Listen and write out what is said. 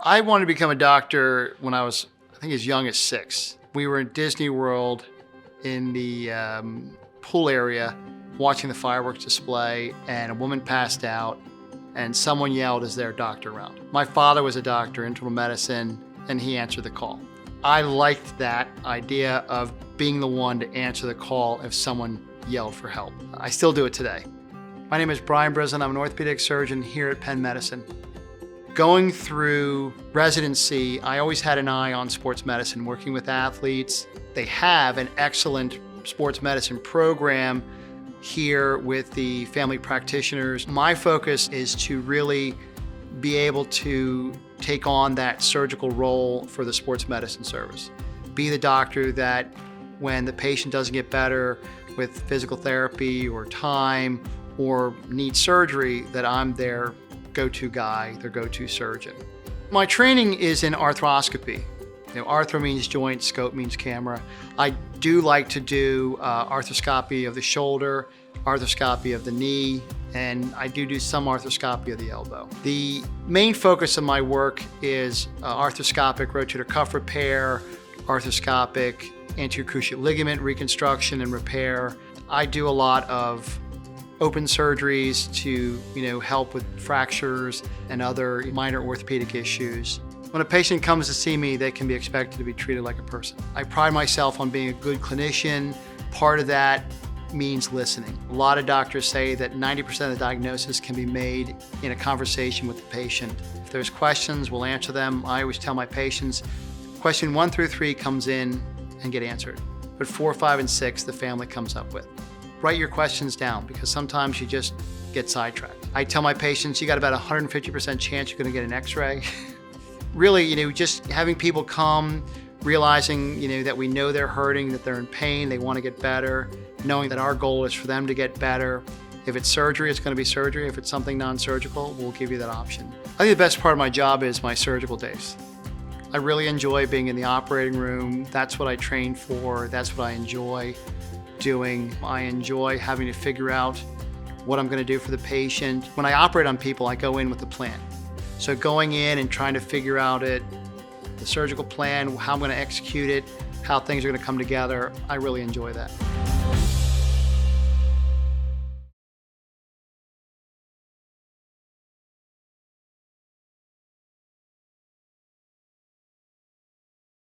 I wanted to become a doctor when I was, I think, as young as 6. We were in Disney World in the pool area watching the fireworks display, and a woman passed out, and someone yelled, "Is there a doctor around?" My father was a doctor, internal medicine, and he answered the call. I liked that idea of being the one to answer the call if someone yelled for help. I still do it today. My name is Brislin. I'm an orthopedic surgeon here at Penn Medicine. Going through residency, I always had an eye on sports medicine, working with athletes. They have an excellent sports medicine program here with the family practitioners. My focus is to really be able to take on that surgical role for the sports medicine service. Be the doctor that when the patient doesn't get better with physical therapy or time or needs surgery, that I'm their go-to guy, their go-to surgeon. My training is in arthroscopy. Arthro means joint, scope means camera. I do like to do arthroscopy of the shoulder, arthroscopy of the knee, and I do some arthroscopy of the elbow. The main focus of my work is arthroscopic rotator cuff repair, arthroscopic anterior cruciate ligament reconstruction and repair. I do a lot of open surgeries to help with fractures and other minor orthopedic issues. When a patient comes to see me, they can be expected to be treated like a person. I pride myself on being a good clinician. Part of that means listening. A lot of doctors say that 90% of the diagnosis can be made in a conversation with the patient. If there's questions, we'll answer them. I always tell my patients, question 1 through 3 comes in and get answered, but 4, 5, and 6 the family comes up with. Write your questions down because sometimes you just get sidetracked. I tell my patients, you got about 150% chance you're gonna get an x-ray. Really, just having people come, realizing, that we know they're hurting, that they're in pain, they wanna get better, knowing that our goal is for them to get better. If it's surgery, it's gonna be surgery. If it's something non-surgical, we'll give you that option. I think the best part of my job is my surgical days. I really enjoy being in the operating room. That's what I train for. That's what I enjoy doing. I enjoy having to figure out what I'm gonna do for the patient. When I operate on people, I go in with a plan. So going in and trying to figure out the surgical plan, how I'm gonna execute it, how things are gonna come together, I really enjoy that.